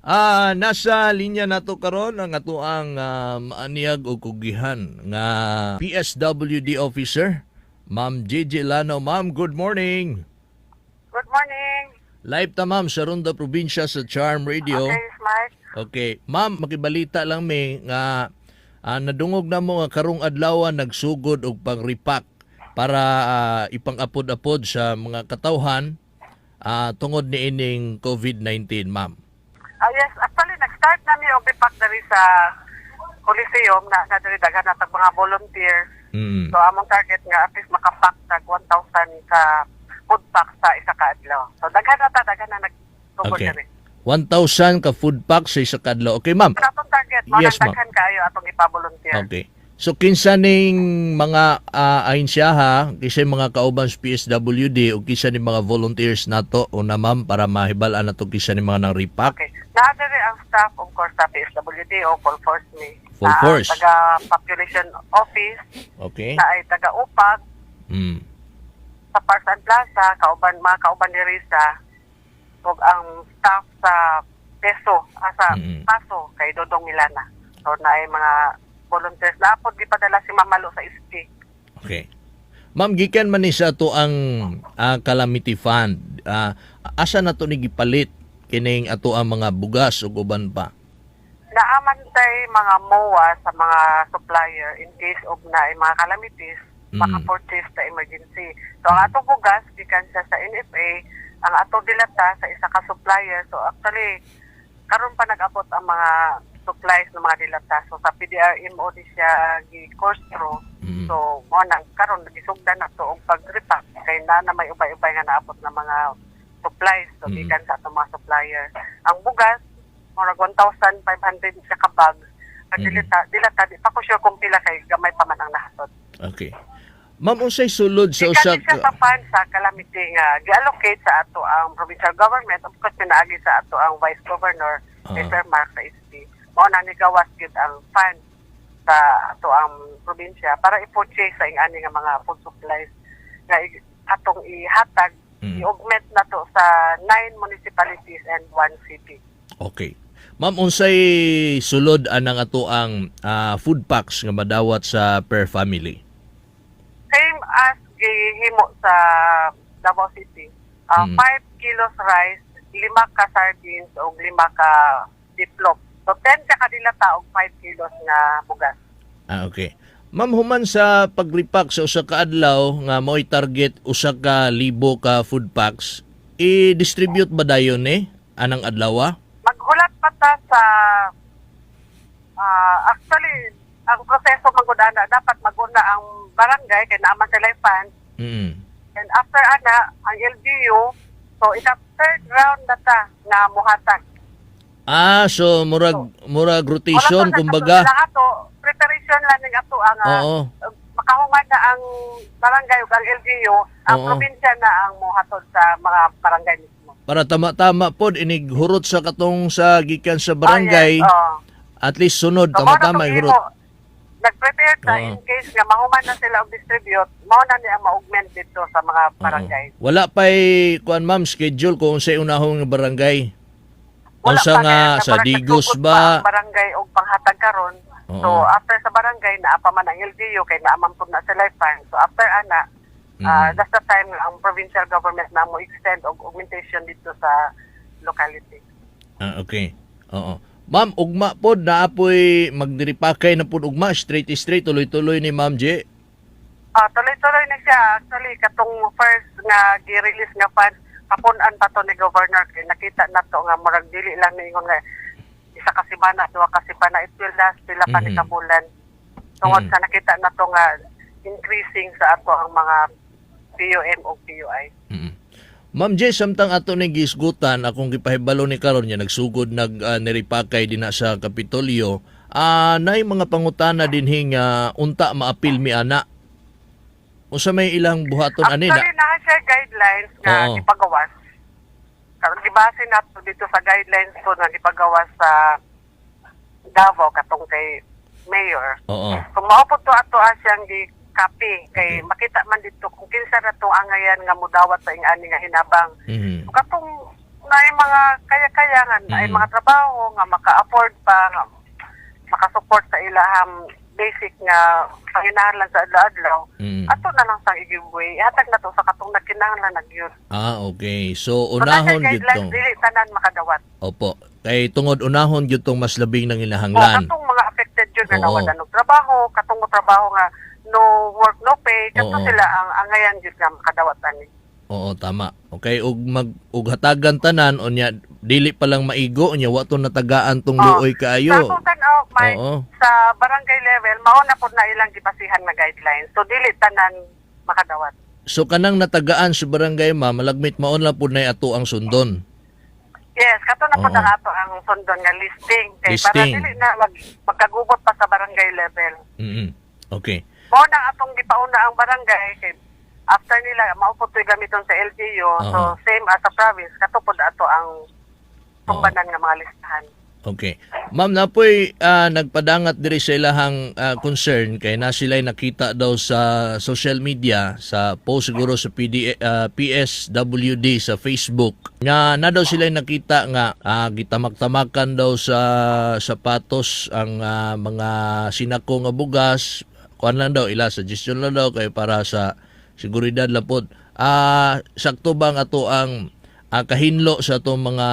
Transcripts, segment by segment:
Nasa linya nato karon ang atoang maaniyag o kugihan nga PSWD officer, Ma'am JJ Lano. Ma'am, good morning. Good morning. Live ta ma'am sa Ronda Probinsya sa Charm Radio. Okay, Smart. Okay, ma'am, makibalita lang mi nga nadungog na mo nga karong adlaw nagsugod og pangripak para ipang-apod-apod sa mga katawhan tungod ni ining COVID-19, ma'am. Yes, actually, nag-start namin yung bipak dari sa Coliseum na dali daghan natag mga volunteer. Mm. So, among target nga at least makapack tag 1,000 ka food pack sa isa ka adlaw. So, daghan na nag-tugod Okay. kami. 1,000 ka food pack sa isa ka adlaw. Okay, ma'am. So, atong target, mga Yes, ma'am. daghan kayo atong ipa-volunteer. Okay. So kinsa ning mga ahensyaha, kinsa mga kauban sa PSWD o kinsa ning mga volunteers nato o na ma'am para mahibal-an nato kinsa ning mga nang repack? Okay. Naadari ang staff, of course, sa PSWD o Full Force Me. Full force. Taga-population office, Okay. na ay taga-upag, Mm. sa Parks and Plaza, mga kauban ni Risa, ug ang staff sa Peso, sa Mm-mm. Paso, kay Dodong Milana. So, na ay mga volunteers. Napod, gipadala si Mamalo sa ST. Okay. Ma'am, gikan man ni sa to ang calamity fund. Asa na to ni gipalit kining ato ang mga bugas ug uban pa? Naamantay mga MOA sa mga supplier in case of na ay mga calamities, maka-purchase sa emergency. So, ang atong bugas, gikan siya sa NFA, ang atong dilata sa isa ka supplier. So, actually, karon pa nag-abot ang mga supplies ng mga dilata. So, sa PDRMO di siya gi-course through. Mm. So, mo nang karon nagisugdan na to og pag-repack kay na may ubay-ubay nga naabot na mga supplies. So, gikan sa atong mga supplier. Ang bugas, murag 1,500 siya ka bag. Ang dilata, di pa ko sure kung pila kay gamay pa man ang nahatod. Okay. Ma'am, unsay sulod sa Gikan usa siya sa fund sa calamity nga gi-allocate sa ato ang provincial government. Of course, pinaagi sa ato ang Vice Governor, Mr. Mark sa ST. Mao na ni gawas gyud ang fund sa ato ang probinsya para i-purchase sa ingani nga mga food supplies nga atong ihatag, i-augment na to sa 9 municipalities and 1 city. Okay. Ma'am, unsay sulod anang ato ang food packs nga madawat sa per family? Same as gihimo sa Davao City. 5 kilos rice, 5 ka sardines o 5 ka diplop. So 10 ka kadilata og 5 kilos nga bugas. Okay. Ma'am, human sa paglipak sa usa ka adlaw nga mo'y target usa ka libo ka food packs, i-distribute ba dayon anang adlaw? Maghulat pa ta sa actually ang proseso magudana dapat maguna ang barangay kay naman sila fund. Mm. And after ana ang LGU, so ika third round na ta nga muhatag. So murag rotation kumbaga. Wala ato preparation lang ning ato ang Oo. makahuman na ang barangay ug ang LGU, ang Oo. probinsya na ang mohatod sa mga barangay mismo. Para tama-tama pod inig hurot sa katong sa gikan sa barangay. At least sunod So, tama-tama hurot. hurot. Nag-prepare ta Oo. in case nga mahuman na sila og distribute, mao na niya ma-augment dito sa mga barangay. Wala pa'y kuan ma'am schedule kung sa unahong nga barangay. Wala Unsa pa nga kaya sa parang Digos nagsugod pa ba? ang barangay og panghatag karon. Oo. So after sa barangay naa pa man ang LGU kay naaman pud na sila fund. So after ana that's the time ang provincial government na mo extend og augmentation dito sa locality. Okay. Oo. Ma'am, ugma pod naapoy magdiripakay na pod ugma straight tuloy-tuloy ni Ma'am J. Tuloy-tuloy na siya. Actually, katong first nga gi-release nga fund, kapunan pa to ni Governor. Kaya nakita na to nga murag dili lang ningon nga isa ka semana, 2 ka semana, it will last pila pa ni kabulan. Tungod sa nakita na to nga increasing sa ato ang mga PUM o PUI. Ma'am J, samtang ato ni gisgutan akong gipahibalo ni karon niya nagsugod niripakay dinha sa Kapitolyo. Nay mga pangutana dinhi nga unta maapil mi ana. Unsa may ilang buhaton ani na? Actually, na siya guidelines nga Oo. gipagawas. Karon gibase nato dito sa guidelines po na gipagawas sa Davao katong kay Mayor. Oo. Kung maupod to ato siyang gi-copy kay makita man dito kung kinsa na to angayan nga mudawat sa ingani nga hinabang. Mhm. Katong na ay mga kaya-kayangan, na ay mga trabaho nga maka-afford pa, nga makasupport sa ilahang basic nga panginahanglan sa adlaw-adlaw. Ato na lang sang i-giveaway. Hatag na to sa katong nagkinahanglan nagyud. Okay. So, So, nasa unahon gyud guidelines, tong. dili tanan makadawat. Opo. Kay tungod unahon gyud tong mas labing nang O inahanglan. katong mga affected yun nga Oo. nawalan og trabaho, katong mo trabaho nga no work, no pay, kato Oo. sila ang angayan yun nga makadawat ani. Oo, tama. Okay, ug hatagan tanan unya dili pa lang maigo unya wa to natagaan tong luoy kaayo. Sa tutan may Oo. sa barangay level mao na pod na ilang gipasihan nga guidelines. So dili tanan makadawat. So kanang natagaan sa barangay malagmit maon lang pud nay ato ang sundon. Yes, kato na pod Oo. ang ato ang sundon nga listing kay para Listing. dili na magkagubot pa sa barangay level. Okay. Mao na atong gipauna ang barangay kay after nila maupod to'y gamiton sa LGU, so Oo. same as sa province, kato pod ato ang tumbanan nga mga listahan. Okay. Ma'am, napoy nagpadangat diri sa ilahang concern kay na sila'y nakita daw sa social media, sa post siguro sa PSWD sa Facebook, nga na daw sila'y nakita nga gitamak-tamakan daw sa sapatos ang mga sinako nga bugas, kuan lang daw, ila suggestion lang daw kay para sa seguridad lapod. Sakto bang ato ang kahinlo sa itong mga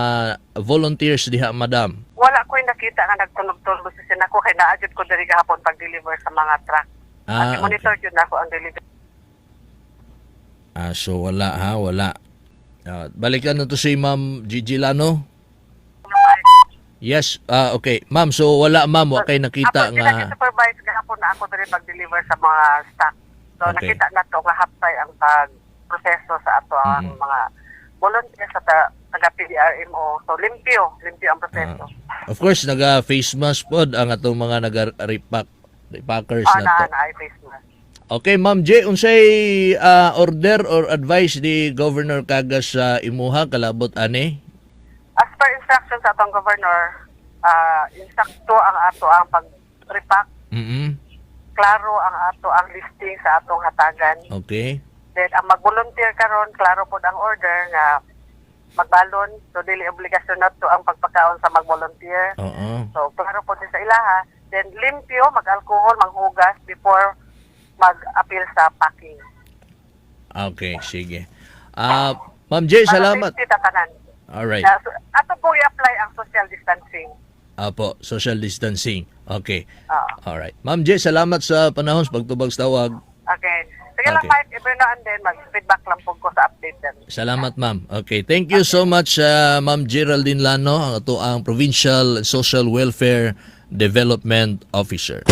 volunteers diha, madam? Wala ko'y nakita nga nagtunog-tunog sa sinako kay naadjud ko diri gahapon pag-deliver sa mga truck. At monitor yun ako ang delivery. So wala ha, wala. Balikan na to si Ma'am Gigi Lano. Yes, okay. Ma'am, so wala ma'am, wa kay nakita Ako nga. supervise gahapon na ako diri pag-deliver sa mga stock. So Okay. nakita na to nga hapsay ang pag-proseso sa ato ang mga volunteers sa taga-PDRMO. So limpyo ang proseso. Of course, naga-face mask pod ang atong mga naga-repackers na to. Na ay face mask. Okay, Ma'am J, unsay order or advice di Governor Kagas sa imuha kalabot ani? As per instruction sa atong governor, insakto ang ato ang pag-repack, klaro ang ato ang listing sa atong hatagan. Okay. Then ang mag-volunteer karon, klaro pod ang order nga magbalon, so dili obligasyon na to ang pagpakaon sa mag-volunteer. Oo. So klaro pod sa ilaha, then limpyo, mag-alcohol, manghugas before mag-appeal sa packing. Okay, sige. Ma'am J, salamat. Para safety tatanan. Alright. So, ato po i-apply ang social distancing. Apo, social distancing. Okay. Oo. Alright. Ma'am J, salamat sa panahon sa pagtubag sa tawag. Okay. Sige lang, Okay. Mike. Every now and then, mag-feedback lang po ko sa update din. Salamat, ma'am. Okay. Thank you so much, Ma'am Geraldine Lano, ang ato ang Provincial Social Welfare Development Officer.